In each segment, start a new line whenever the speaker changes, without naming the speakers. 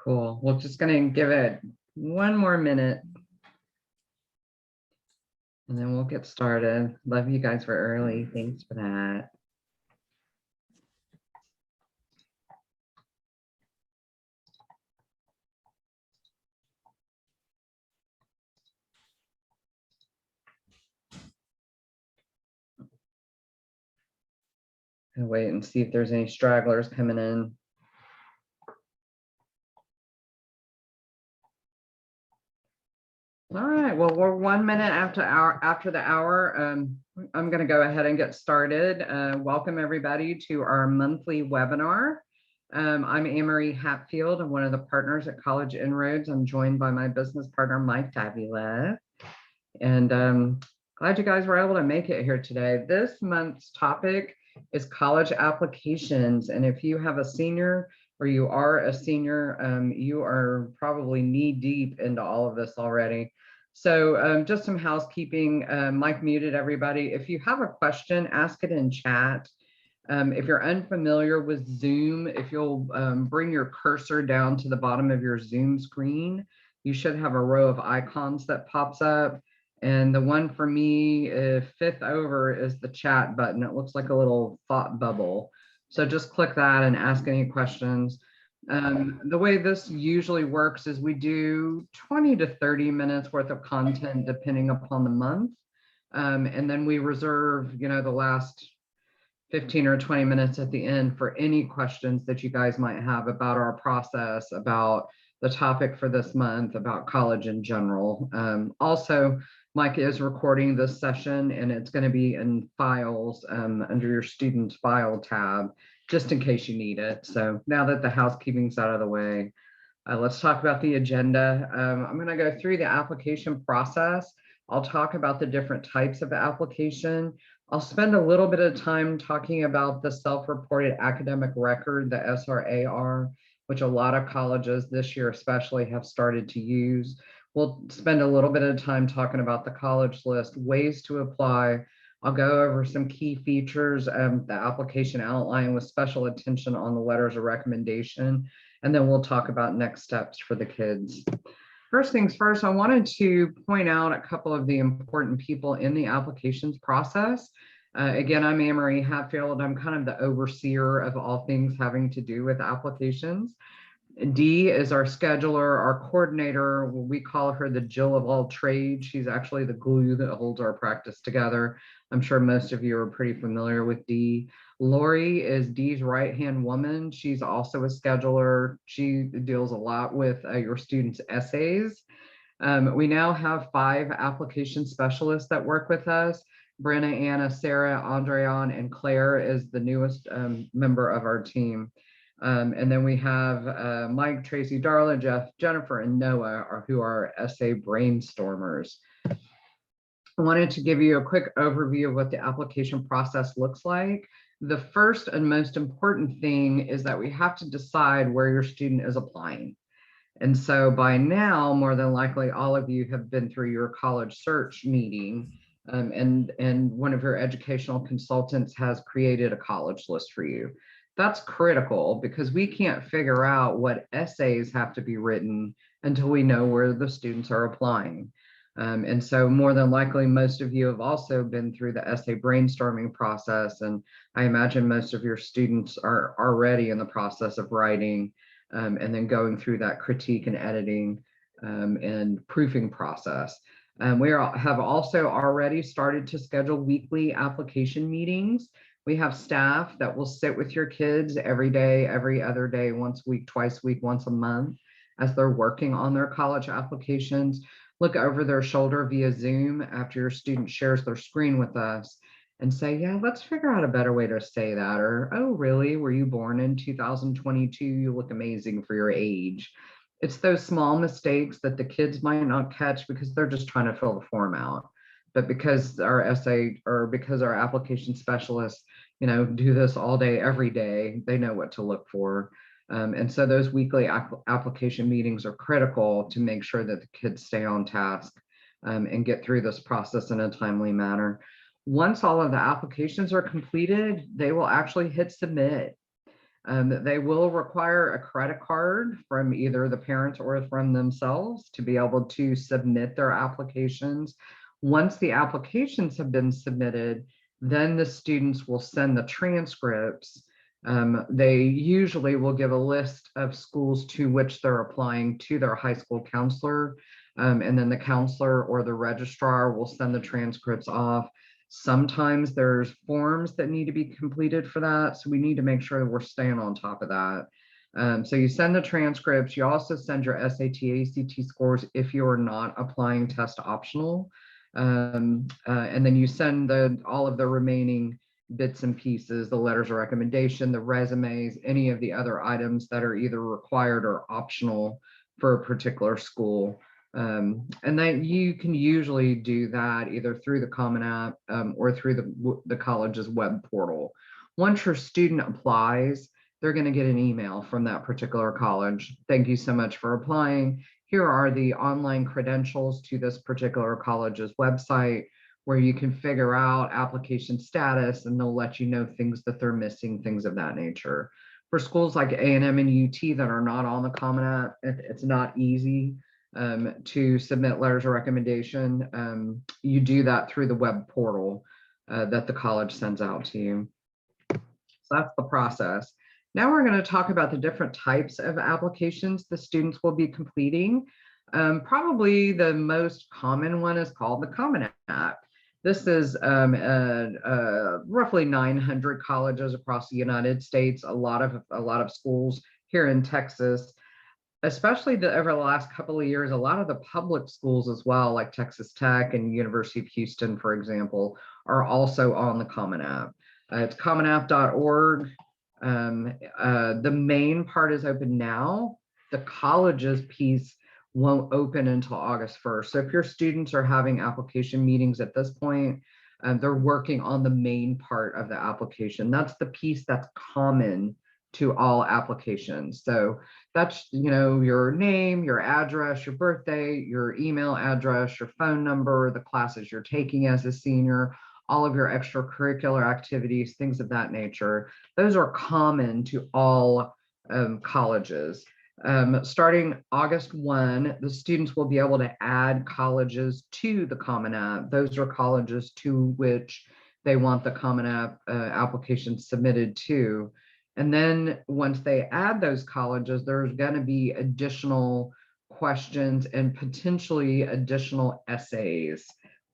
Cool. We're just going to give it one more minute and then we'll get started. Love you guys for early. Thanks for that. I'll wait and see if there's any stragglers coming in. All right, well, we're 1 minute after the hour. I'm going to go ahead and get started. Welcome everybody to our monthly webinar. I'm Annmarie Hatfield. I'm one of the partners at College Inroads. I'm joined by my business partner, Mike Davila. And glad you guys were able to make it here today. This month's topic is college applications. And if you have a senior or you are a senior, you are probably knee deep into all of this already. So just some housekeeping. Mike muted everybody. If you have a question, ask it in chat. If you're unfamiliar with Zoom, if you'll bring your cursor down to the bottom of your Zoom screen, you should have a row of icons that pops up. And the one for me, fifth over, is the chat button. It looks like a little thought bubble. So just click that and ask any questions. The way this usually works is we do 20 to 30 minutes worth of content depending upon the month. And then we reserve, the last 15 or 20 minutes at the end for any questions that you guys might have about our process, about the topic for this month, about college in general. Also, Mike is recording this session and it's going to be in files under your student file tab, just in case you need it. So now that the housekeeping's out of the way, let's talk about the agenda. I'm going to go through the application process. I'll talk about the different types of application. I'll spend a little bit of time talking about the self-reported academic record, the SRAR, which a lot of colleges this year especially have started to use. We'll spend a little bit of time talking about the college list, ways to apply. I'll go over some key features of the application outline with special attention on the letters of recommendation, and then we'll talk about next steps for the kids. First things first, I wanted to point out a couple of the important people in the applications process. Again, I'm Annmarie Hatfield. I'm kind of the overseer of all things having to do with applications. Dee is our scheduler, our coordinator. We call her the Jill of all trades. She's actually the glue that holds our practice together. I'm sure most of you are pretty familiar with Dee. Lori is Dee's right-hand woman. She's also a scheduler. She deals a lot with your students' essays. We now have 5 application specialists that work with us. Brenna, Anna, Sarah, Andreon, and Claire is the newest member of our team. And then we have Mike, Tracy, Darla, Jeff, Jennifer, and Noah, who are essay brainstormers. I wanted to give you a quick overview of what the application process looks like. The first and most important thing is that we have to decide where your student is applying. And so by now, more than likely, all of you have been through your college search meeting, and one of your educational consultants has created a college list for you. That's critical because we can't figure out what essays have to be written until we know where the students are applying. And so more than likely, most of you have also been through the essay brainstorming process. And I imagine most of your students are already in the process of writing and then going through that critique and editing and proofing process. We have also already started to schedule weekly application meetings. We have staff that will sit with your kids every day, every other day, once a week, twice a week, once a month, as they're working on their college applications. Look over their shoulder via Zoom after your student shares their screen with us and say, yeah, let's figure out a better way to say that. Or, oh, really? Were you born in 2022? You look amazing for your age. It's those small mistakes that the kids might not catch because they're just trying to fill the form out. But because our essay or because our application specialists, do this all day, every day, they know what to look for. And so those weekly application meetings are critical to make sure that the kids stay on task and get through this process in a timely manner. Once all of the applications are completed, they will actually hit submit. They will require a credit card from either the parents or from themselves to be able to submit their applications. Once the applications have been submitted, then the students will send the transcripts. They usually will give a list of schools to which they're applying to their high school counselor, and then the counselor or the registrar will send the transcripts off. Sometimes there's forms that need to be completed for that. So we need to make sure that we're staying on top of that. So you send the transcripts. You also send your SAT, ACT scores if you are not applying test optional. And then you send all of the remaining bits and pieces, the letters of recommendation, the resumes, any of the other items that are either required or optional for a particular school. And then you can usually do that either through the Common App or through the college's web portal. Once your student applies, they're going to get an email from that particular college. Thank you so much for applying. Here are the online credentials to this particular college's website where you can figure out application status, and they'll let you know things that they're missing, things of that nature. For schools like A&M and UT that are not on the Common App, it's not easy to submit letters of recommendation. You do that through the web portal that the college sends out to you. So that's the process. Now we're going to talk about the different types of applications the students will be completing. Probably the most common one is called the Common App. This is roughly 900 colleges across the United States, a lot of schools here in Texas. Especially over the last couple of years, a lot of the public schools as well, like Texas Tech and University of Houston, for example, are also on the Common App. It's commanapp.org. The main part is open now. The college's piece won't open until August 1st. So if your students are having application meetings at this point, they're working on the main part of the application. That's the piece that's common to all applications. So that's, your name, your address, your birthday, your email address, your phone number, the classes you're taking as a senior, all of your extracurricular activities, things of that nature. Those are common to all colleges. Starting August 1, the students will be able to add colleges to the Common App. Those are colleges to which they want the Common App application submitted to. And then once they add those colleges, there's going to be additional questions and potentially additional essays.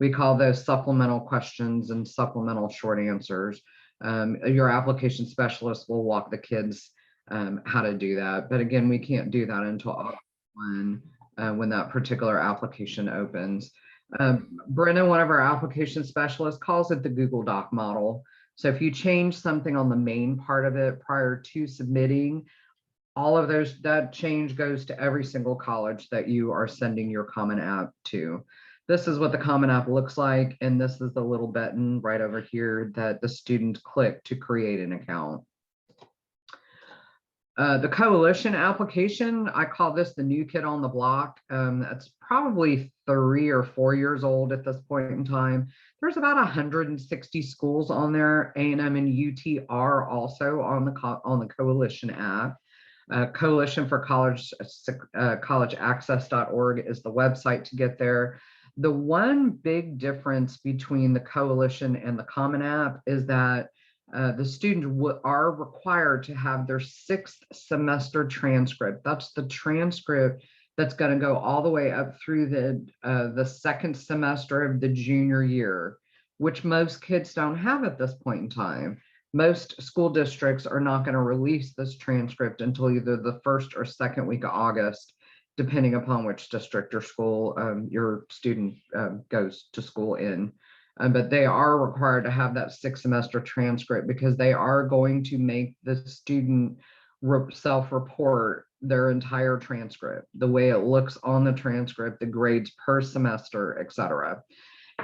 We call those supplemental questions and supplemental short answers. Your application specialist will walk the kids how to do that. But again, we can't do that until August 1 when that particular application opens. Brenna, one of our application specialists, calls it the Google Doc model. So if you change something on the main part of it prior to submitting, all of that change goes to every single college that you are sending your Common App to. This is what the Common App looks like, and this is the little button right over here that the students click to create an account. The Coalition application, I call this the new kid on the block. That's probably 3 or 4 years old at this point in time. There's about 160 schools on there. A&M and UT are also on the Coalition app. Coalition for College, collegeaccess.org is the website to get there. The one big difference between the Coalition and the Common App is that the students are required to have their 6th semester transcript. That's the transcript that's going to go all the way up through the 2nd semester of the junior year, which most kids don't have at this point in time. Most school districts are not going to release this transcript until either the 1st or 2nd week of August, depending upon which district or school your student goes to school in. But they are required to have that 6th semester transcript because they are going to make the student self-report their entire transcript, the way it looks on the transcript, the grades per semester, etc.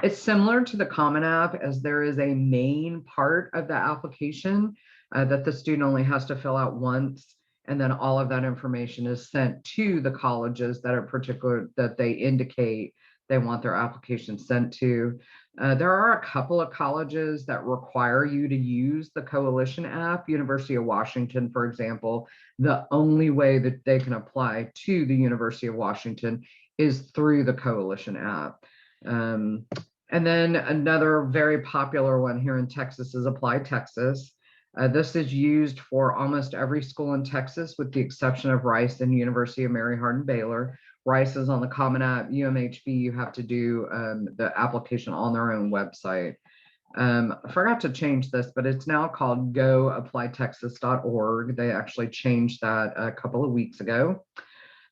It's similar to the Common App, as there is a main part of the application that the student only has to fill out once, and then all of that information is sent to the colleges that are that they indicate they want their application sent to. There are a couple of colleges that require you to use the Coalition app. University of Washington, for example, the only way that they can apply to the University of Washington is through the Coalition app. And then another very popular one here in Texas is Apply Texas. This is used for almost every school in Texas, with the exception of Rice and University of Mary Hardin-Baylor. Rice is on the Common App. UMHB, you have to do the application on their own website. I forgot to change this, but it's now called goapplytexas.org. They actually changed that a couple of weeks ago.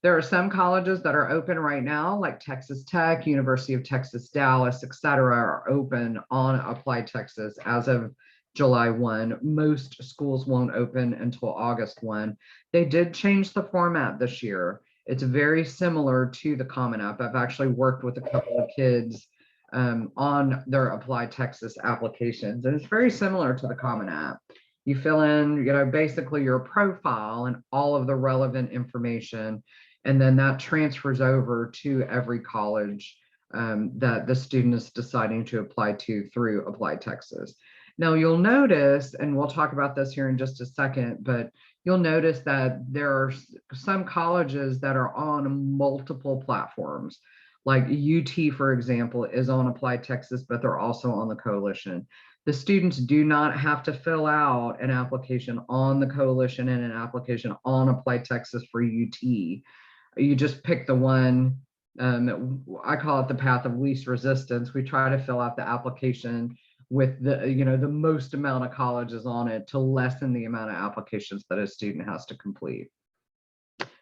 There are some colleges that are open right now, like Texas Tech, University of Texas, Dallas, et cetera, are open on Apply Texas as of July 1. Most schools won't open until August 1. They did change the format this year. It's very similar to the Common App. I've actually worked with a couple of kids on their Apply Texas applications, and it's very similar to the Common App. You fill in, basically your profile and all of the relevant information, and then that transfers over to every college that the student is deciding to apply to through Apply Texas. Now you'll notice, and we'll talk about this here in just a second, but you'll notice that there are some colleges that are on multiple platforms. Like UT, for example, is on Apply Texas, but they're also on the Coalition. The students do not have to fill out an application on the Coalition and an application on Apply Texas for UT. You just pick the one, I call it the path of least resistance. We try to fill out the application with the most amount of colleges on it to lessen the amount of applications that a student has to complete.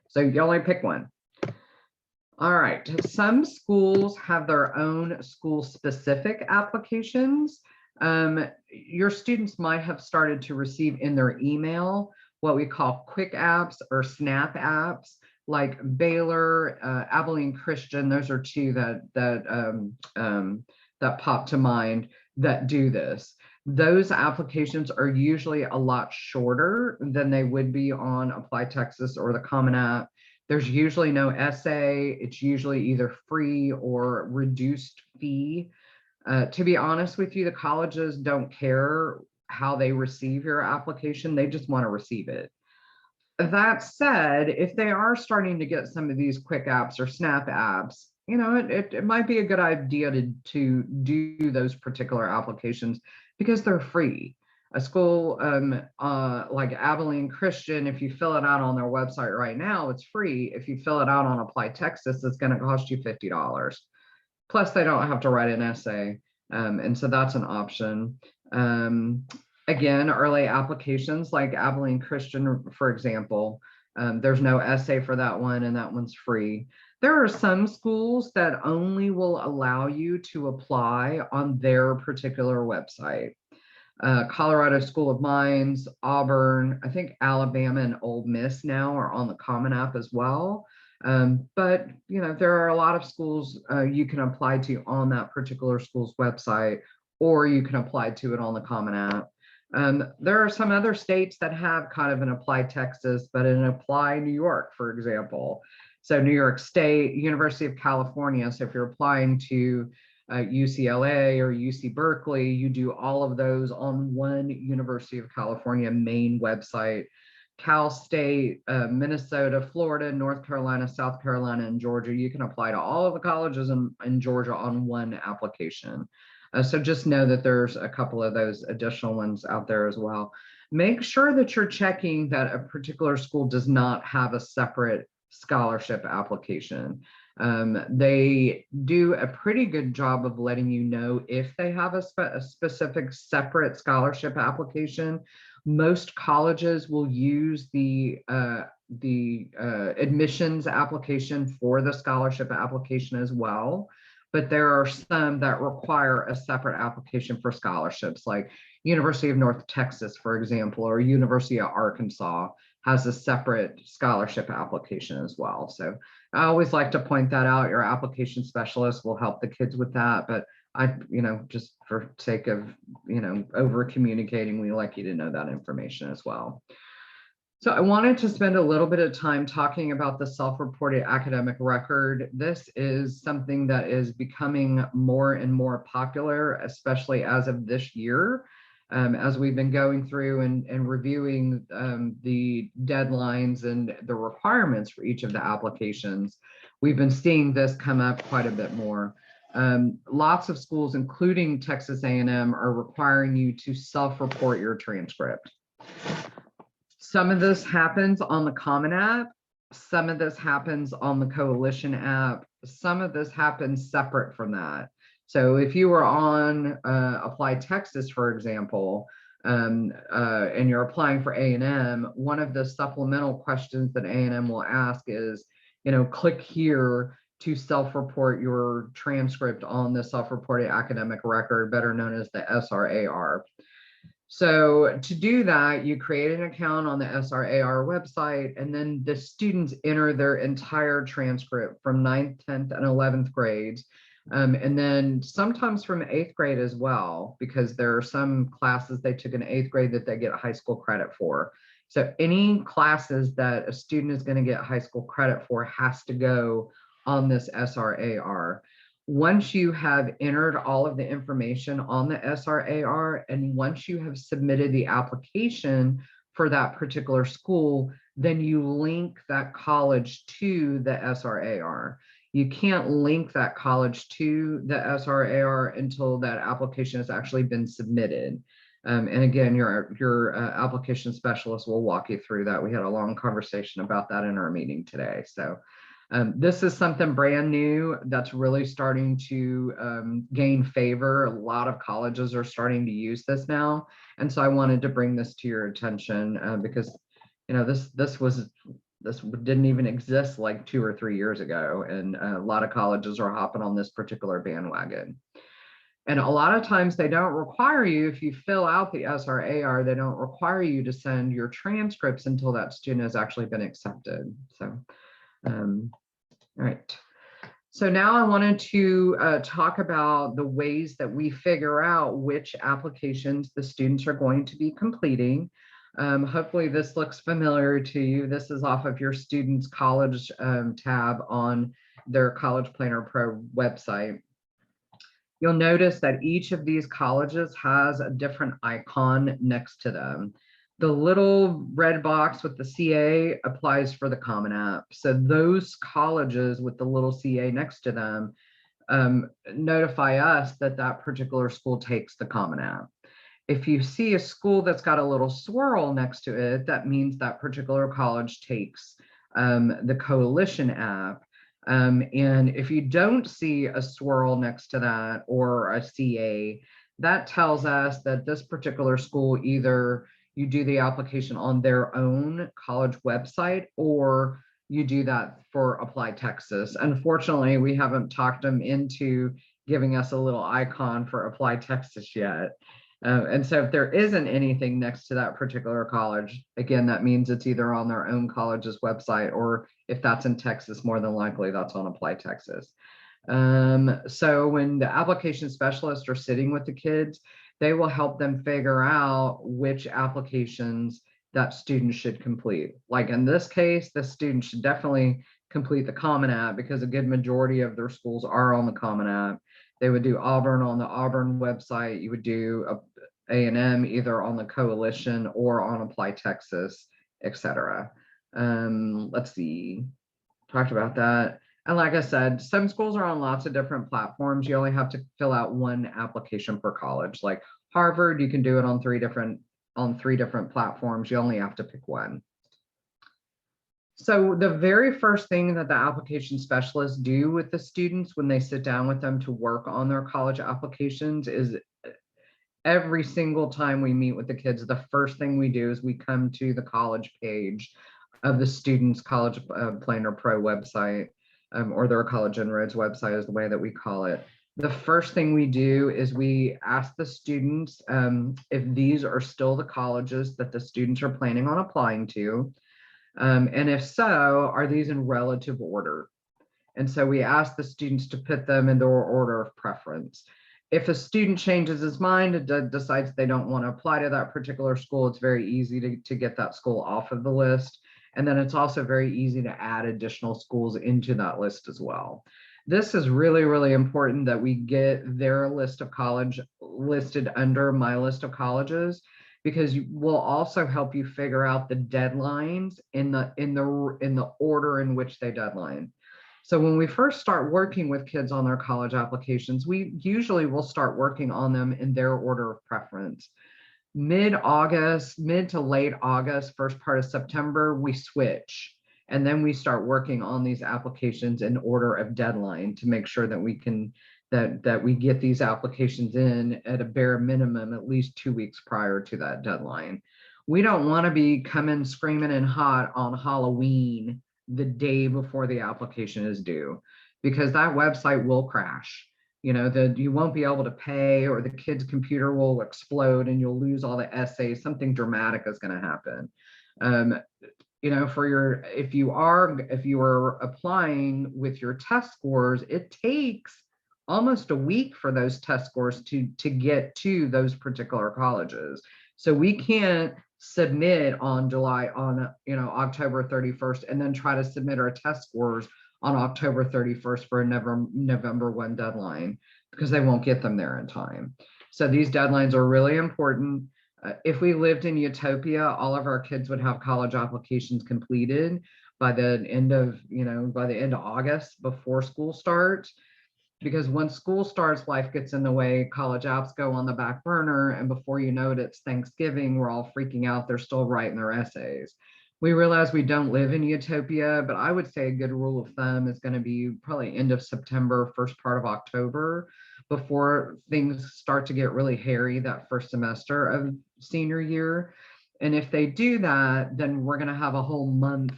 So you only pick one. All right, some schools have their own school-specific applications. Your students might have started to receive in their email what we call quick apps or snap apps, like Baylor, Abilene Christian. Those are two that pop to mind that do this. Those applications are usually a lot shorter than they would be on Apply Texas or the Common App. There's usually no essay. It's usually either free or reduced fee. To be honest with you, the colleges don't care how they receive your application. They just want to receive it. That said, if they are starting to get some of these quick apps or snap apps, it might be a good idea to do those particular applications because they're free. A school like Abilene Christian, if you fill it out on their website right now, it's free. If you fill it out on Apply Texas, it's going to cost you $50. Plus, they don't have to write an essay. And so that's an option. Again, early applications like Abilene Christian, for example, there's no essay for that one, and that one's free. There are some schools that only will allow you to apply on their particular website. Colorado School of Mines, Auburn, I think Alabama and Ole Miss now are on the Common App as well. But there are a lot of schools you can apply to on that particular school's website, or you can apply to it on the Common App. There are some other states that have kind of an Apply Texas, but an Apply New York, for example. So New York State, University of California. So if you're applying to UCLA or UC Berkeley, you do all of those on one University of California main website. Cal State, Minnesota, Florida, North Carolina, South Carolina, and Georgia. You can apply to all of the colleges in Georgia on one application. So just know that there's a couple of those additional ones out there as well. Make sure that you're checking that a particular school does not have a separate scholarship application. They do a pretty good job of letting you know if they have a specific separate scholarship application. Most colleges will use the admissions application for the scholarship application as well. But there are some that require a separate application for scholarships, like University of North Texas, for example, or University of Arkansas has a separate scholarship application as well. So I always like to point that out. Your application specialist will help the kids with that. But just for sake of, over communicating, we like you to know that information as well. So I wanted to spend a little bit of time talking about the self-reported academic record. This is something that is becoming more and more popular, especially as of this year, as we've been going through and reviewing the deadlines and the requirements for each of the applications. We've been seeing this come up quite a bit more. Lots of schools, including Texas A&M, are requiring you to self-report your transcript. Some of this happens on the Common App. Some of this happens on the Coalition app. Some of this happens separate from that. So if you were on Apply Texas, for example, and you're applying for A&M, one of the supplemental questions that A&M will ask is, click here to self-report your transcript on the self-reported academic record, better known as the SRAR. So to do that, you create an account on the SRAR website, and then the students enter their entire transcript from 9th, 10th, and 11th grades. And then sometimes from 8th grade as well, because there are some classes they took in 8th grade that they get high school credit for. So any classes that a student is going to get high school credit for has to go on this SRAR. Once you have entered all of the information on the SRAR, and once you have submitted the application for that particular school, then you link that college to the SRAR. You can't link that college to the SRAR until that application has actually been submitted. And again, your application specialist will walk you through that. We had a long conversation about that in our meeting today. So this is something brand new that's really starting to gain favor. A lot of colleges are starting to use this now. And so I wanted to bring this to your attention because, this didn't even exist like 2 or 3 years ago. And a lot of colleges are hopping on this particular bandwagon. And a lot of times they don't require you, if you fill out the SRAR, they don't require you to send your transcripts until that student has actually been accepted. So all right. So now I wanted to talk about the ways that we figure out which applications the students are going to be completing. Hopefully this looks familiar to you. This is off of your students' college tab on their College Planner Pro website. You'll notice that each of these colleges has a different icon next to them. The little red box with the CA applies for the Common App. So those colleges with the little CA next to them notify us that that particular school takes the Common App. If you see a school that's got a little swirl next to it, that means that particular college takes the Coalition app. And if you don't see a swirl next to that or a CA, that tells us that this particular school either you do the application on their own college website, or you do that for Apply Texas. Unfortunately, we haven't talked them into giving us a little icon for Apply Texas yet. And so if there isn't anything next to that particular college, again, that means it's either on their own college's website, or if that's in Texas, more than likely that's on Apply Texas. So when the application specialists are sitting with the kids, they will help them figure out which applications that student should complete. Like in this case, the student should definitely complete the Common App because a good majority of their schools are on the Common App. They would do Auburn on the Auburn website. You would do A&M either on the Coalition or on Apply Texas, etc. Let's see, talked about that. And like I said, some schools are on lots of different platforms. You only have to fill out one application per college. Like Harvard, you can do it on three different platforms. You only have to pick one. So the very first thing that the application specialists do with the students when they sit down with them to work on their college applications is every single time we meet with the kids, the first thing we do is we come to the college page of the student's College Planner Pro website, or their College Inroads website is the way that we call it. The first thing we do is we ask the students if these are still the colleges that the students are planning on applying to. And if so, are these in relative order? And so we ask the students to put them in their order of preference. If a student changes his mind and decides they don't want to apply to that particular school, it's very easy to get that school off of the list. And then it's also very easy to add additional schools into that list as well. This is really, really important that we get their list of college listed under my list of colleges, because will also help you figure out the deadlines in the order in which they deadline. So when we first start working with kids on their college applications, we usually will start working on them in their order of preference. Mid-August, mid to late August, first part of September, we switch. And then we start working on these applications in order of deadline to make sure that we can that we get these applications in at a bare minimum at least 2 weeks prior to that deadline. We don't want to be coming screaming and hot on Halloween the day before the application is due, because that website will crash. You know, that you won't be able to pay, or the kid's computer will explode and you'll lose all the essays. Something dramatic is going to happen. You know, for your, if you are applying with your test scores, it takes almost a week for those test scores to get to those particular colleges. So we can't submit on October 31st and then try to submit our test scores on October 31st for a November 1 deadline, because they won't get them there in time. So these deadlines are really important. If we lived in utopia, all of our kids would have college applications completed by the end of August, before school starts. Because once school starts, life gets in the way, college apps go on the back burner, and before you know it, it's Thanksgiving, we're all freaking out, they're still writing their essays. We realize we don't live in utopia, but I would say a good rule of thumb is going to be probably end of September, first part of October, before things start to get really hairy that first semester of senior year. And if they do that, then we're going to have a whole month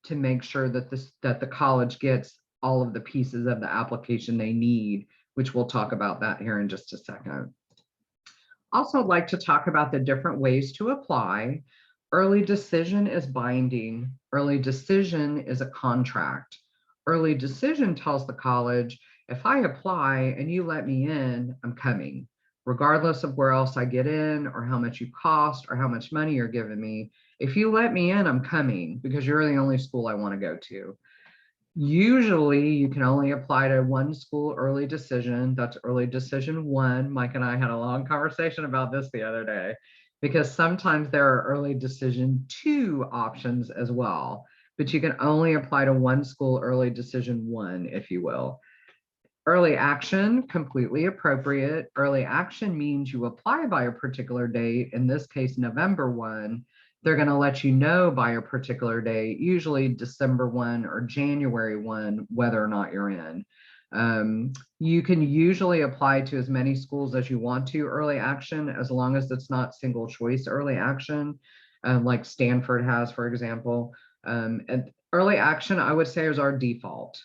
to make sure that the college gets all of the pieces of the application they need, which we'll talk about that here in just a second. Also, I'd like to talk about the different ways to apply. Early decision is binding. Early decision is a contract. Early decision tells the college, if I apply and you let me in, I'm coming, regardless of where else I get in or how much you cost or how much money you're giving me. If you let me in, I'm coming, because you're the only school I want to go to. Usually you can only apply to one school early decision. That's early decision 1. Mike and I had a long conversation about this the other day, because sometimes there are early decision 2 options as well, but you can only apply to one school early decision 1, if you will. Early action, completely appropriate. Early action means you apply by a particular date, in this case, November 1. They're going to let you know by a particular date, usually December 1 or January 1, whether or not you're in. You can usually apply to as many schools as you want to early action, as long as it's not single choice early action, like Stanford has, for example. And early action, I would say, is our default.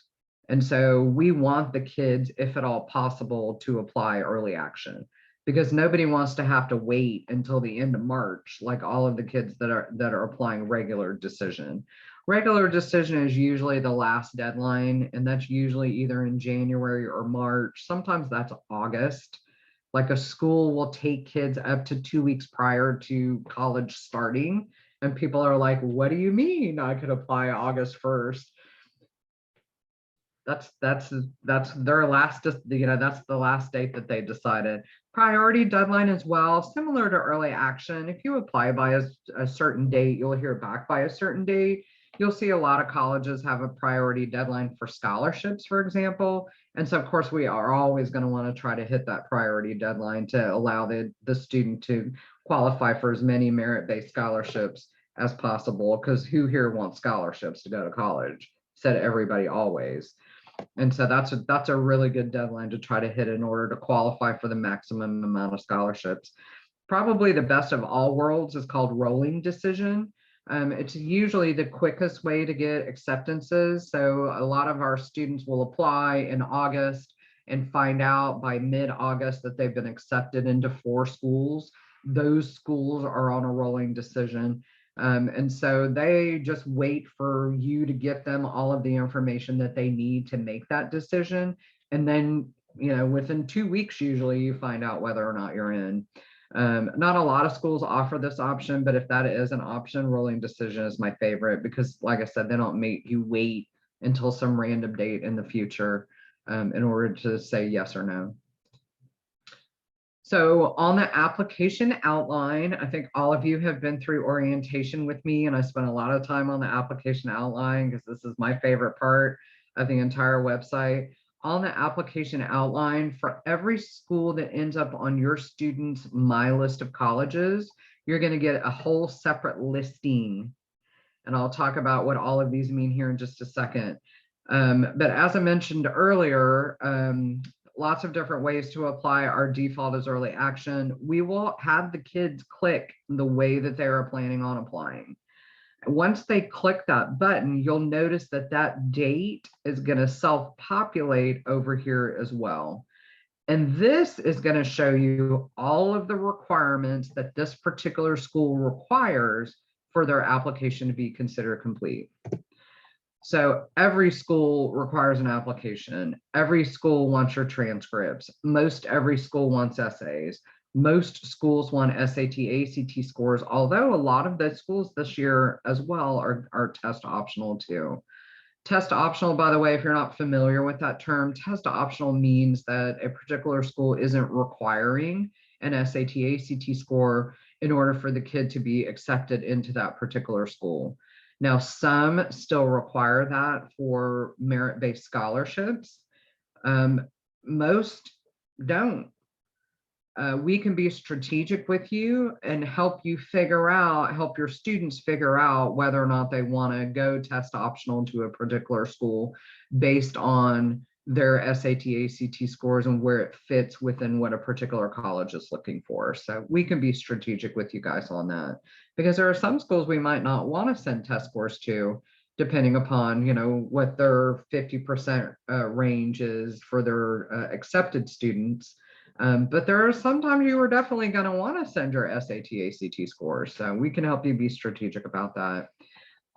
And so we want the kids, if at all possible, to apply early action, because nobody wants to have to wait until the end of March, like all of the kids that are applying regular decision. Regular decision is usually the last deadline, and that's usually either in January or March. Sometimes that's August. Like a school will take kids up to 2 weeks prior to college starting, and people are like, what do you mean I could apply August 1st? That's their last, that's the last date that they decided. Priority deadline as well, similar to early action. If you apply by a certain date, you'll hear back by a certain date. You'll see a lot of colleges have a priority deadline for scholarships, for example. And so of course we are always going to want to try to hit that priority deadline to allow the student to qualify for as many merit-based scholarships as possible, because who here wants scholarships to go to college? Said everybody always. And so that's a really good deadline to try to hit in order to qualify for the maximum amount of scholarships. Probably the best of all worlds is called rolling decision. It's usually the quickest way to get acceptances. So a lot of our students will apply in August and find out by mid-August that they've been accepted into 4 schools. Those schools are on a rolling decision. And so they just wait for you to get them all of the information that they need to make that decision. And then within 2 weeks, usually you find out whether or not you're in. Not a lot of schools offer this option, but if that is an option, rolling decision is my favorite because, like I said, they don't make you wait until some random date in the future in order to say yes or no. So on the application outline, I think all of you have been through orientation with me, and I spent a lot of time on the application outline because this is my favorite part of the entire website. On the application outline, for every school that ends up on your student's My List of colleges, you're going to get a whole separate listing. And I'll talk about what all of these mean here in just a second. But as I mentioned earlier, lots of different ways to apply. Our default is early action. We will have the kids click the way that they are planning on applying. Once they click that button, you'll notice that that date is going to self-populate over here as well. And this is going to show you all of the requirements that this particular school requires for their application to be considered complete. So every school requires an application. Every school wants your transcripts. Most every school wants essays. Most schools want SAT, ACT scores, although a lot of those schools this year as well are test optional too. Test optional, by the way, if you're not familiar with that term, test optional means that a particular school isn't requiring an SAT, ACT score in order for the kid to be accepted into that particular school. Now, some still require that for merit-based scholarships. Most don't. We can be strategic with you and help you help your students figure out whether or not they want to go test optional to a particular school based on their SAT, ACT scores and where it fits within what a particular college is looking for. So we can be strategic with you guys on that because there are some schools we might not want to send test scores to, depending upon, what their 50% range is for their accepted students. But there are sometimes you are definitely going to want to send your SAT, ACT scores. So we can help you be strategic about that.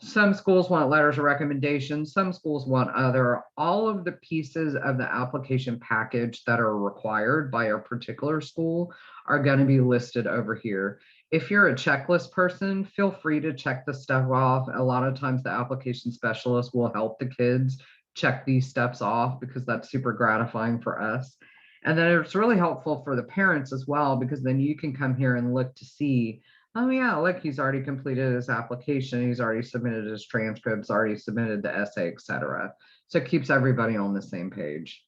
Some schools want letters of recommendation. Some schools want other. All of the pieces of the application package that are required by a particular school are going to be listed over here. If you're a checklist person, feel free to check the stuff off. A lot of times the application specialist will help the kids check these steps off because that's super gratifying for us. And then it's really helpful for the parents as well, because then you can come here and look to see, oh yeah, look, he's already completed his application. He's already submitted his transcripts, already submitted the essay, etc. So it keeps everybody on the same page.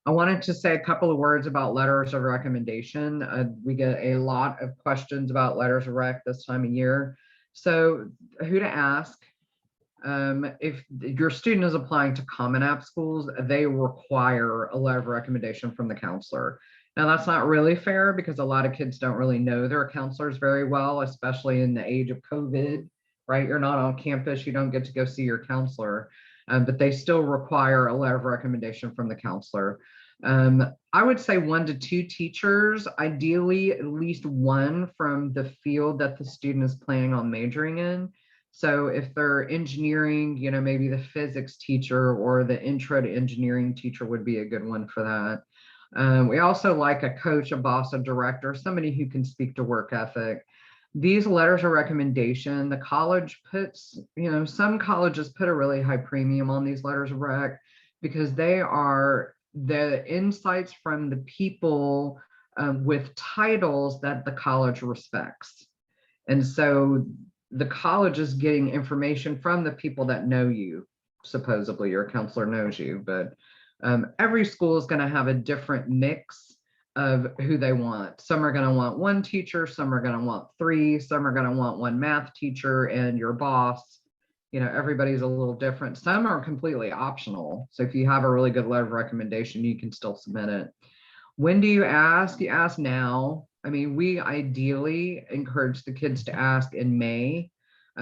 I wanted to say a couple of words about letters of recommendation. We get a lot of questions about letters of rec this time of year. So who to ask? If your student is applying to Common App schools, they require a letter of recommendation from the counselor. Now, that's not really fair because a lot of kids don't really know their counselors very well, especially in the age of COVID, right? You're not on campus, you don't get to go see your counselor, but they still require a letter of recommendation from the counselor. I would say 1 to 2 teachers, ideally at least one from the field that the student is planning on majoring in. So if they're engineering, maybe the physics teacher or the intro to engineering teacher would be a good one for that. We also like a coach, a boss, a director, somebody who can speak to work ethic. These letters of recommendation, the college puts, some colleges put a really high premium on these letters of rec because they are the insights from the people with titles that the college respects. And so the college is getting information from the people that know you. Supposedly your counselor knows you, but every school is going to have a different mix of who they want. Some are going to want 1 teacher, some are going to want 3, some are going to want 1 math teacher and your boss. Everybody's a little different. Some are completely optional. So if you have a really good letter of recommendation, you can still submit it. When do you ask? You ask now. I mean, we ideally encourage the kids to ask in May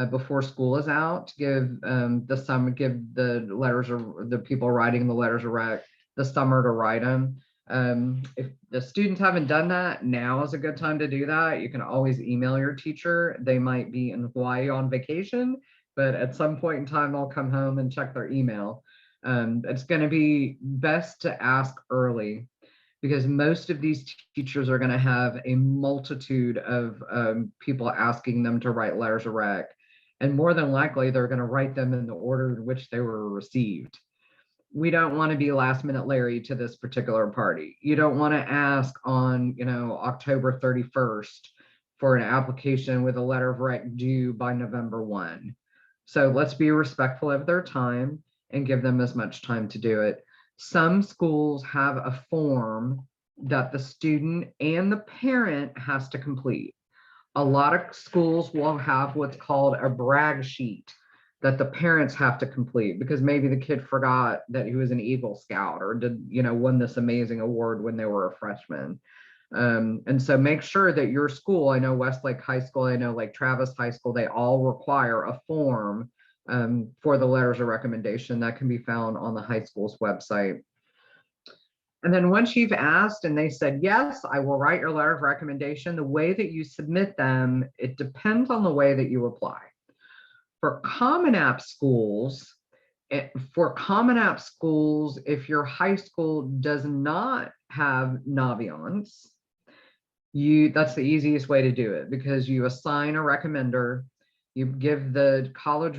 before school is out to give the letters of the people writing the letters of rec the summer to write them. If the students haven't done that, now is a good time to do that. You can always email your teacher. They might be in Hawaii on vacation, but at some point in time, they'll come home and check their email. It's going to be best to ask early, because most of these teachers are going to have a multitude of people asking them to write letters of rec. And more than likely, they're going to write them in the order in which they were received. We don't want to be last minute Larry to this particular party. You don't want to ask on, October 31st for an application with a letter of rec due by November 1. So let's be respectful of their time and give them as much time to do it. Some schools have a form that the student and the parent has to complete. A lot of schools will have what's called a brag sheet that the parents have to complete, because maybe the kid forgot that he was an Eagle Scout or did, won this amazing award when they were a freshman. And so make sure that your school, I know Westlake High School, I know like Travis High School, they all require a form for the letters of recommendation that can be found on the high school's website. And then once you've asked and they said, yes, I will write your letter of recommendation, the way that you submit them, it depends on the way that you apply. For Common App schools, if your high school does not have Naviance, that's the easiest way to do it, because you assign a recommender, you give the college,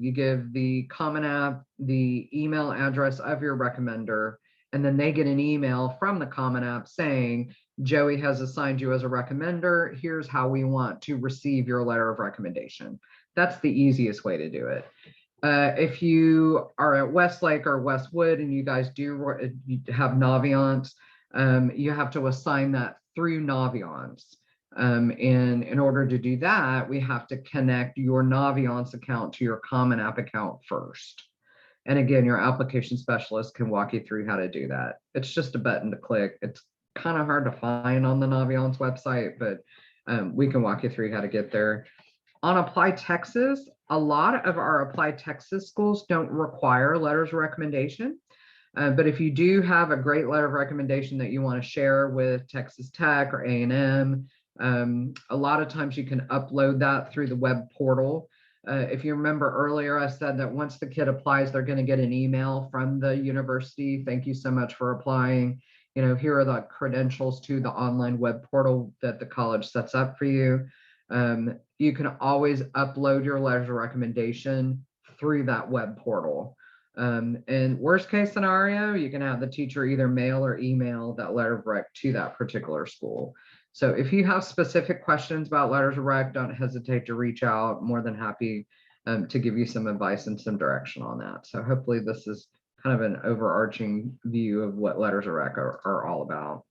you give the Common App the email address of your recommender, and then they get an email from the Common App saying, Joey has assigned you as a recommender. Here's how we want to receive your letter of recommendation. That's the easiest way to do it. If you are at Westlake or Westwood and you guys do have Naviance, you have to assign that through Naviance. And in order to do that, we have to connect your Naviance account to your Common App account first. And again, your application specialist can walk you through how to do that. It's just a button to click. It's kind of hard to find on the Naviance website, but we can walk you through how to get there. On Apply Texas, a lot of our Apply Texas schools don't require letters of recommendation. But if you do have a great letter of recommendation that you want to share with Texas Tech or A&M, a lot of times you can upload that through the web portal. If you remember earlier, I said that once the kid applies, they're going to get an email from the university. Thank you so much for applying. Here are the credentials to the online web portal that the college sets up for you. You can always upload your letters of recommendation through that web portal. And worst case scenario, you can have the teacher either mail or email that letter of rec to that particular school. So if you have specific questions about letters of rec, don't hesitate to reach out. I'm more than happy to give you some advice and some direction on that. So hopefully this is kind of an overarching view of what letters of rec are all about.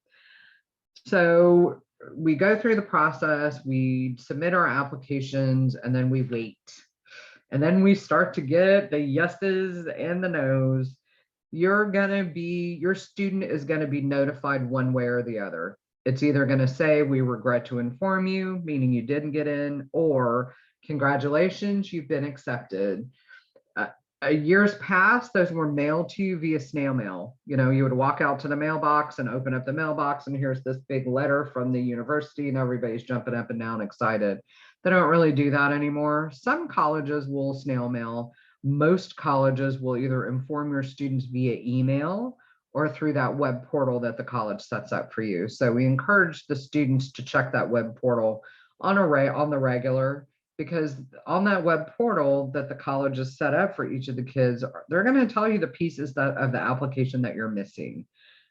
So we go through the process, we submit our applications, and then we wait. And then we start to get the yeses and the nos. Your student is going to be notified one way or the other. It's either going to say, we regret to inform you, meaning you didn't get in, or congratulations, you've been accepted. Years past, those were mailed to you via snail mail. You would walk out to the mailbox and open up the mailbox, and here's this big letter from the university, and everybody's jumping up and down excited. They don't really do that anymore. Some colleges will snail mail. Most colleges will either inform your students via email or through that web portal that the college sets up for you. So we encourage the students to check that web portal on the regular, because on that web portal that the college has set up for each of the kids, they're going to tell you the pieces of the application that you're missing.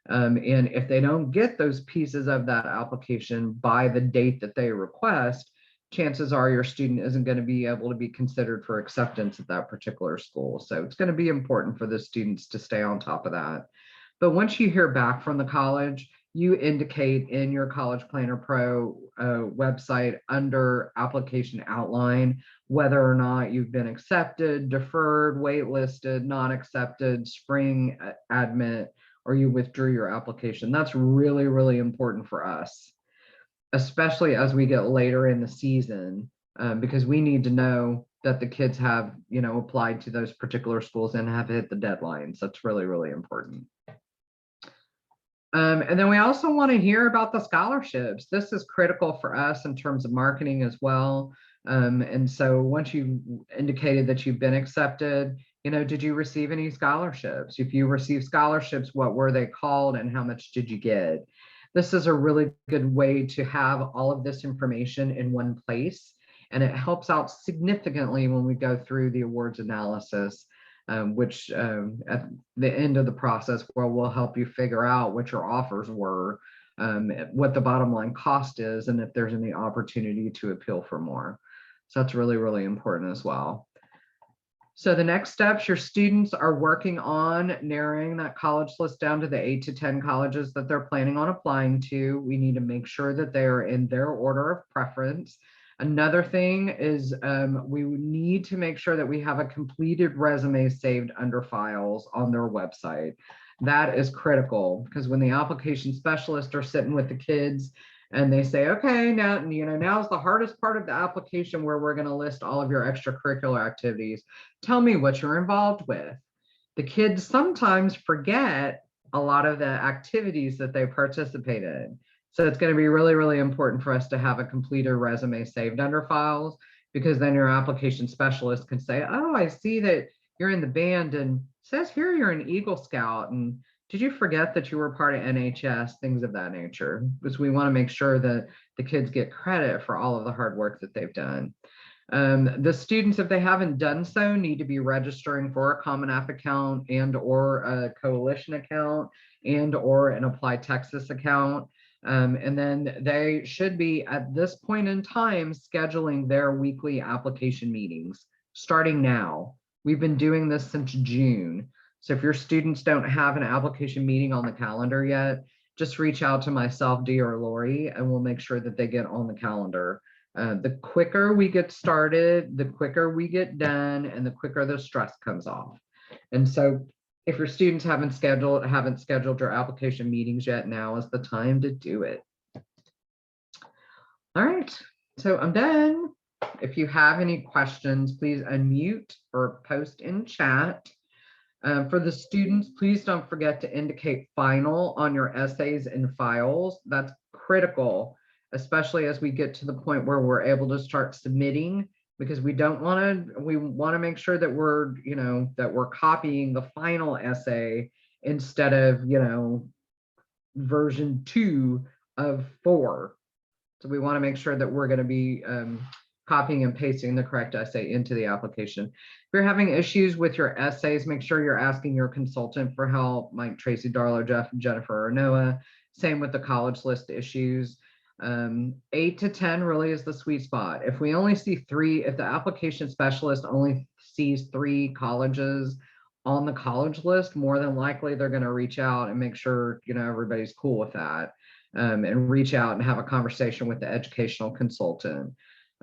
And if they don't get those pieces of that application by the date that they request, chances are your student isn't going to be able to be considered for acceptance at that particular school. So it's going to be important for the students to stay on top of that. But once you hear back from the college, you indicate in your College Planner Pro website under application outline whether or not you've been accepted, deferred, waitlisted, not accepted, spring admit, or you withdrew your application. That's really, really important for us, especially as we get later in the season, because we need to know that the kids have, applied to those particular schools and have hit the deadlines. That's really, really important. And then we also want to hear about the scholarships. This is critical for us in terms of marketing as well. And so once you've indicated that you've been accepted, Did you receive any scholarships? If you received scholarships, what were they called and how much did you get? This is a really good way to have all of this information in one place. And it helps out significantly when we go through the awards analysis, which at the end of the process, where we'll help you figure out what your offers were, what the bottom line cost is, and if there's any opportunity to appeal for more. So that's really, really important as well. So the next steps, your students are working on narrowing that college list down to the 8 to 10 colleges that they're planning on applying to. We need to make sure that they are in their order of preference. Another thing is we need to make sure that we have a completed resume saved under files on their website. That is critical, because when the application specialists are sitting with the kids and they say, okay, now's the hardest part of the application, where we're going to list all of your extracurricular activities. Tell me what you're involved with. The kids sometimes forget a lot of the activities that they participate in. So it's going to be really, really important for us to have a completed resume saved under files, because then your application specialist can say, oh, I see that you're in the band, and it says here you're an Eagle Scout, and did you forget that you were part of NHS, things of that nature, because we want to make sure that the kids get credit for all of the hard work that they've done. The students, if they haven't done so, need to be registering for a Common App account and or a Coalition account and or an Apply Texas account. And then they should be, at this point in time, scheduling their weekly application meetings starting now. We've been doing this since June. So if your students don't have an application meeting on the calendar yet, just reach out to myself, Dee, or Lori, and we'll make sure that they get on the calendar. The quicker we get started, the quicker we get done, and the quicker the stress comes off. And so if your students haven't scheduled your application meetings yet, now is the time to do it. All right, so I'm done. If you have any questions, please unmute or post in chat. For the students, please don't forget to indicate final on your essays and files. That's critical, especially as we get to the point where we're able to start submitting, because we want to make sure that we're copying the final essay instead of, version 2 of 4. So we want to make sure that we're going to be copying and pasting the correct essay into the application. If you're having issues with your essays, make sure you're asking your consultant for help, Mike, Tracy, Darla, Jeff, Jennifer, or Noah. Same with the college list issues. 8 to 10 really is the sweet spot. If we only see 3, if the application specialist only sees 3 colleges on the college list, more than likely they're going to reach out and make sure everybody's cool with that, and reach out and have a conversation with the educational consultant.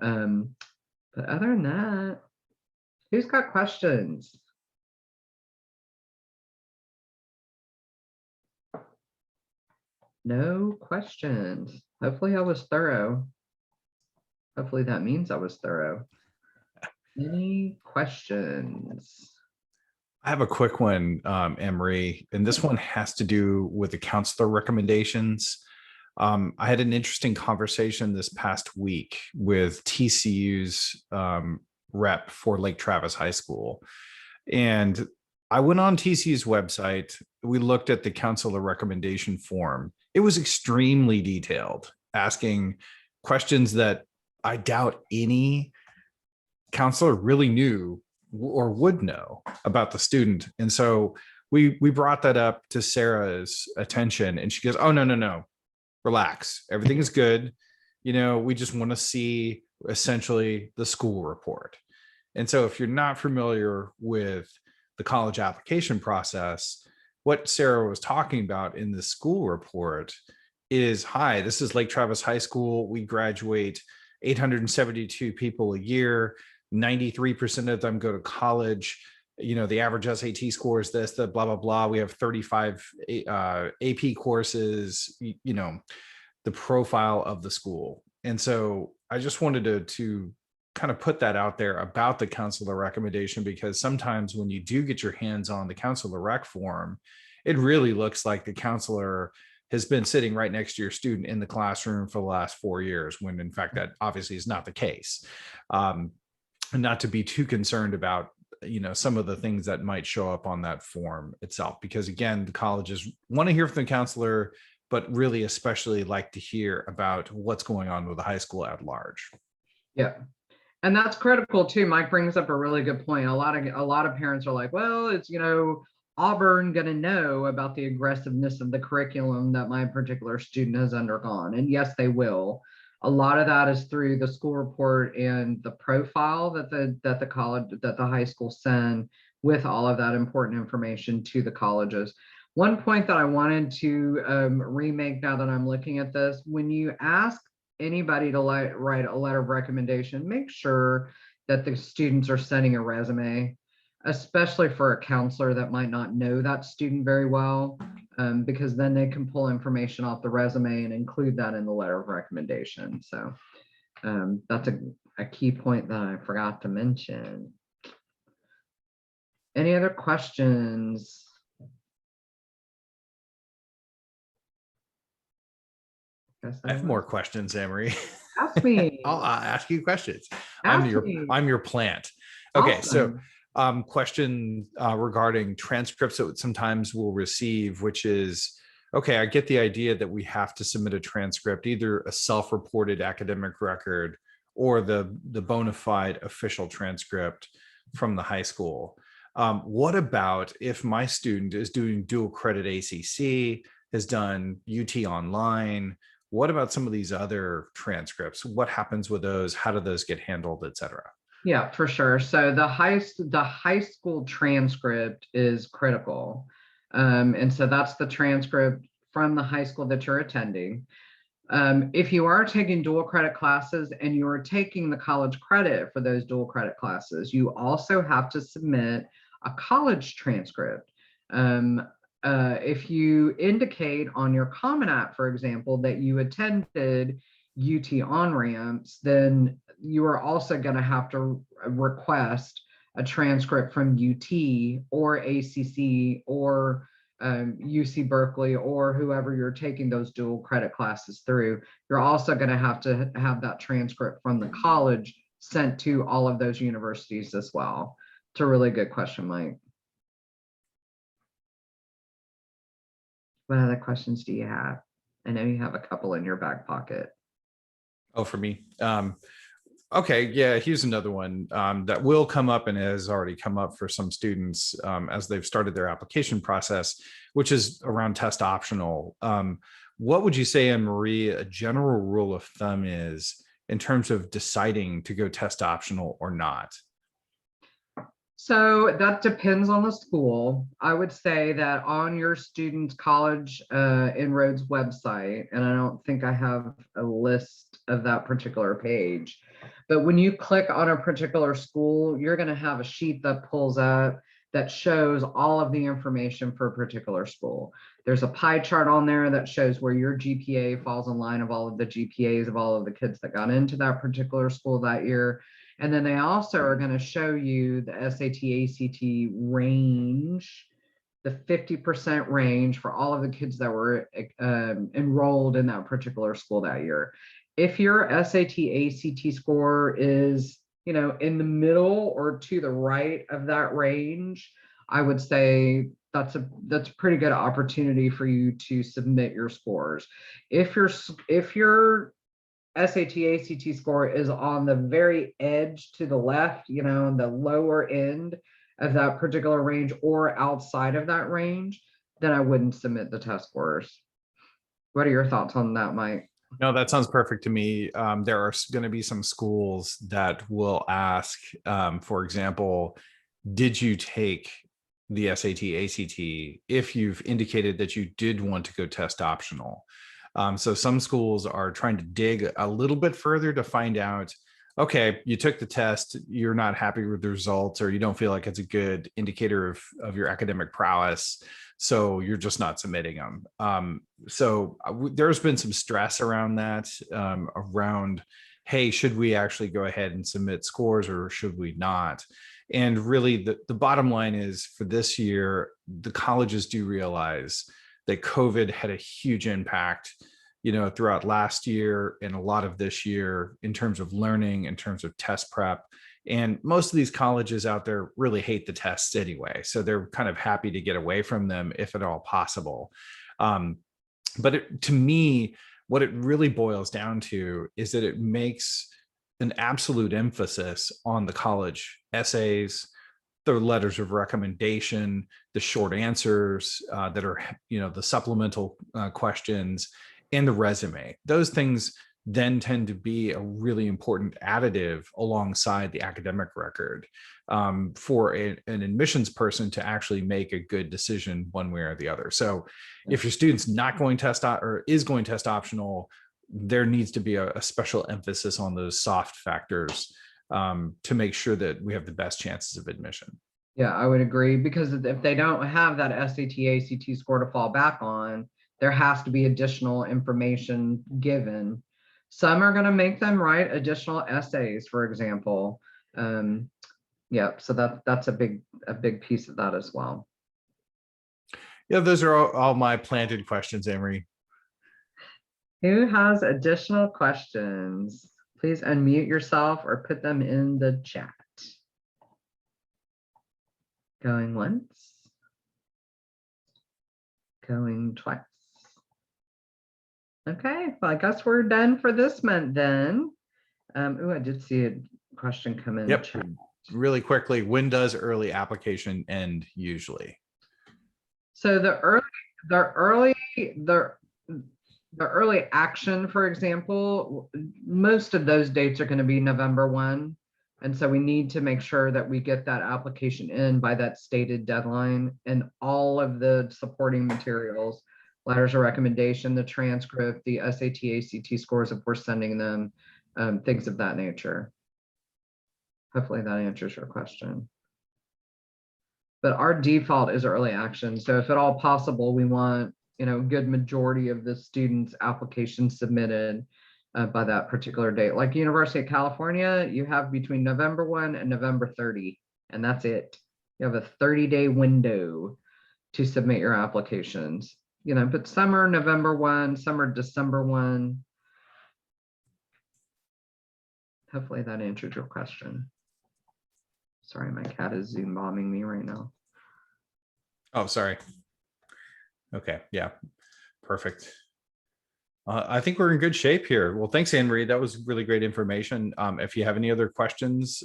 But other than that, who's got questions? No questions. Hopefully I was thorough. Hopefully that means I was thorough. Any questions?
I have a quick one, Annmarie, and this one has to do with the counselor recommendations. I had an interesting conversation this past week with TCU's rep for Lake Travis High School. And I went on TCU's website. We looked at the counselor recommendation form. It was extremely detailed, asking questions that I doubt any counselor really knew or would know about the student. And so we brought that up to Sarah's attention, and she goes, oh, no. Relax. Everything is good. We just want to see essentially the school report. And so if you're not familiar with the college application process, what Sarah was talking about in the school report is, hi, this is Lake Travis High School. We graduate 872 people a year. 93% of them go to college. The average SAT score is this, the blah, blah, blah. We have 35 AP courses, the profile of the school. And so I just wanted to kind of put that out there about the counselor recommendation, because sometimes when you do get your hands on the counselor rec form, it really looks like the counselor has been sitting right next to your student in the classroom for the last 4 years, when in fact that obviously is not the case. And not to be too concerned about some of the things that might show up on that form itself, because again, the colleges want to hear from the counselor, but really especially like to hear about what's going on with the high school at large.
Yeah. And that's critical too. Mike brings up a really good point. A lot of parents are like, well, it's, Auburn going to know about the aggressiveness of the curriculum that my particular student has undergone. And yes, they will. A lot of that is through the school report and the profile that the high school send with all of that important information to the colleges. One point that I wanted to remake now that I'm looking at this, when you ask anybody to write a letter of recommendation, make sure that the students are sending a resume, especially for a counselor that might not know that student very well, because then they can pull information off the resume and include that in the letter of recommendation. So that's a key point that I forgot to mention. Any other questions?
I have more questions, Annmarie.
Ask me.
I'll ask you questions.
Ask
I'm your plant. Okay,
awesome.
So question regarding transcripts that sometimes we'll receive, which is, okay, I get the idea that we have to submit a transcript, either a self-reported academic record or the bona fide official transcript from the high school. What about if my student is doing dual credit ACC, has done UT online? What about some of these other transcripts? What happens with those? How do those get handled, et cetera?
Yeah, for sure. So the high school transcript is critical. And so that's the transcript from the high school that you're attending. If you are taking dual credit classes and you are taking the college credit for those dual credit classes, you also have to submit a college transcript. If you indicate on your Common App, for example, that you attended UT on-ramps, then you are also going to have to request a transcript from UT or ACC or UC Berkeley or whoever you're taking those dual credit classes through. You're also going to have that transcript from the college sent to all of those universities as well. It's a really good question, Mike. What other questions do you have? I know you have a couple in your back pocket.
Oh, for me. Okay, yeah, here's another one that will come up and has already come up for some students as they've started their application process, which is around test optional. What would you say, Annmarie, a general rule of thumb is in terms of deciding to go test optional or not?
So that depends on the school. I would say that on your student's College Inroads website, and I don't think I have a list of that particular page, but when you click on a particular school, you're going to have a sheet that pulls up that shows all of the information for a particular school. There's a pie chart on there that shows where your GPA falls in line of all of the GPAs of all of the kids that got into that particular school that year. And then they also are going to show you the SAT, ACT range, the 50% range for all of the kids that were enrolled in that particular school that year. If your SAT, ACT score is, in the middle or to the right of that range, I would say that's a pretty good opportunity for you to submit your scores. If your SAT, ACT score is on the very edge to the left, the lower end of that particular range or outside of that range, then I wouldn't submit the test scores. What are your thoughts on that, Mike?
No, that sounds perfect to me. There are going to be some schools that will ask, for example, did you take the SAT, ACT if you've indicated that you did want to go test optional? So some schools are trying to dig a little bit further to find out, okay, you took the test, you're not happy with the results, or you don't feel like it's a good indicator of your academic prowess, so you're just not submitting them. There's been some stress around that, around, hey, should we actually go ahead and submit scores or should we not? And really the bottom line is, for this year, the colleges do realize that COVID had a huge impact throughout last year and a lot of this year in terms of learning, in terms of test prep. And most of these colleges out there really hate the tests anyway. So they're kind of happy to get away from them if at all possible. But to me, what it really boils down to is that it makes an absolute emphasis on the college essays, the letters of recommendation, the short answers that are, the supplemental questions, and the resume. Those things then tend to be a really important additive alongside the academic record for an admissions person to actually make a good decision one way or the other. So if your student's not going test or is going test optional, there needs to be a special emphasis on those soft factors to make sure that we have the best chances of admission.
Yeah, I would agree, because if they don't have that SAT, ACT score to fall back on, there has to be additional information given. Some are going to make them write additional essays, for example. Yeah, so that's a big piece of that as well.
Yeah, those are all my planted questions, Annmarie.
Who has additional questions? Please unmute yourself or put them in the chat. Going once. Going twice. Okay, well, I guess we're done for this month then. Oh, I did see a question come in.
Yep. Really quickly, when does early application end usually?
So the early action, for example, most of those dates are going to be November 1. And so we need to make sure that we get that application in by that stated deadline, and all of the supporting materials, letters of recommendation, the transcript, the SAT, ACT scores if we're sending them, things of that nature. Hopefully that answers your question. But our default is early action. So if at all possible, we want, good majority of the students' applications submitted by that particular date. Like University of California, you have between November 1 and November 30, and that's it. You have a 30-day window to submit your applications. But some are November 1, some are December 1. Hopefully that answered your question. Sorry, my cat is Zoom bombing me right now.
Oh, sorry. Okay, yeah, perfect. I think we're in good shape here. Well, thanks, Annmarie. That was really great information. If you have any other questions,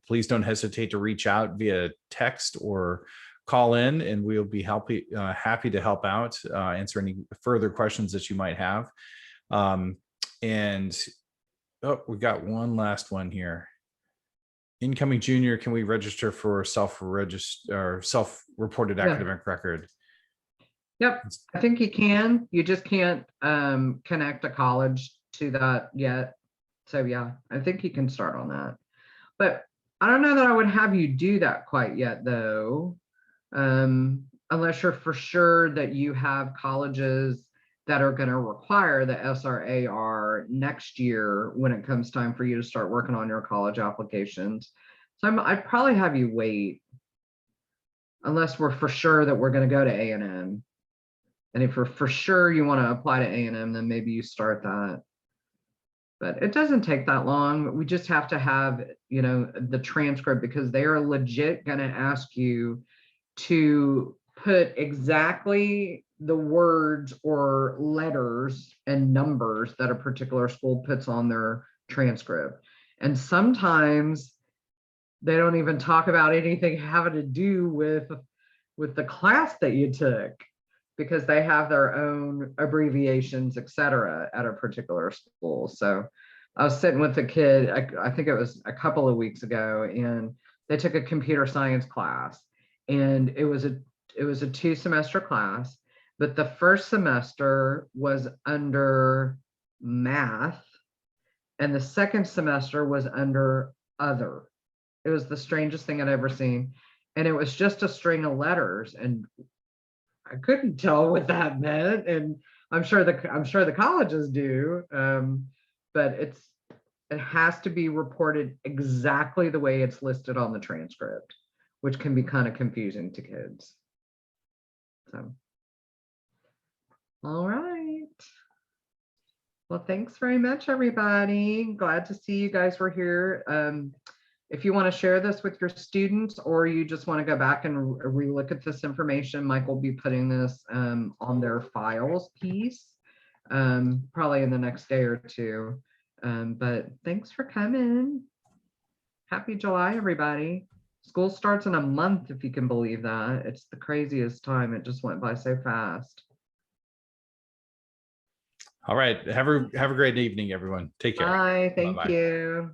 please don't hesitate to reach out via text or call in, and we'll be happy to help out, answer any further questions that you might have. And we got one last one here. Incoming junior, can we register for self-reported academic record?
Yep, I think you can. You just can't connect a college to that yet. So yeah, I think you can start on that. But I don't know that I would have you do that quite yet, though, unless you're for sure that you have colleges that are going to require the SRAR next year when it comes time for you to start working on your college applications. So I'd probably have you wait, unless we're for sure that we're going to go to A&M. And if you're for sure you want to apply to A&M, then maybe you start that. But it doesn't take that long. We just have to have, the transcript, because they are legit going to ask you to put exactly the words or letters and numbers that a particular school puts on their transcript. And sometimes they don't even talk about anything having to do with the class that you took, because they have their own abbreviations, etc., at a particular school. So I was sitting with a kid, I think it was a couple of weeks ago, and they took a computer science class, and it was a 2-semester class, but the first semester was under math and the second semester was under other. It was the strangest thing I'd ever seen. And it was just a string of letters, and I couldn't tell what that meant. And I'm sure the colleges do, but it has to be reported exactly the way it's listed on the transcript, which can be kind of confusing to kids. So, all right. Well, thanks very much, everybody. Glad to see you guys were here. If you want to share this with your students, or you just want to go back and relook at this information, Mike will be putting this on their files piece probably in the next day or two. But thanks for coming. Happy July, everybody. School starts in a month, if you can believe that. It's the craziest time. It just went by so fast.
All right. Have a great evening, everyone. Take care.
Bye. Thank
Bye-bye.
you.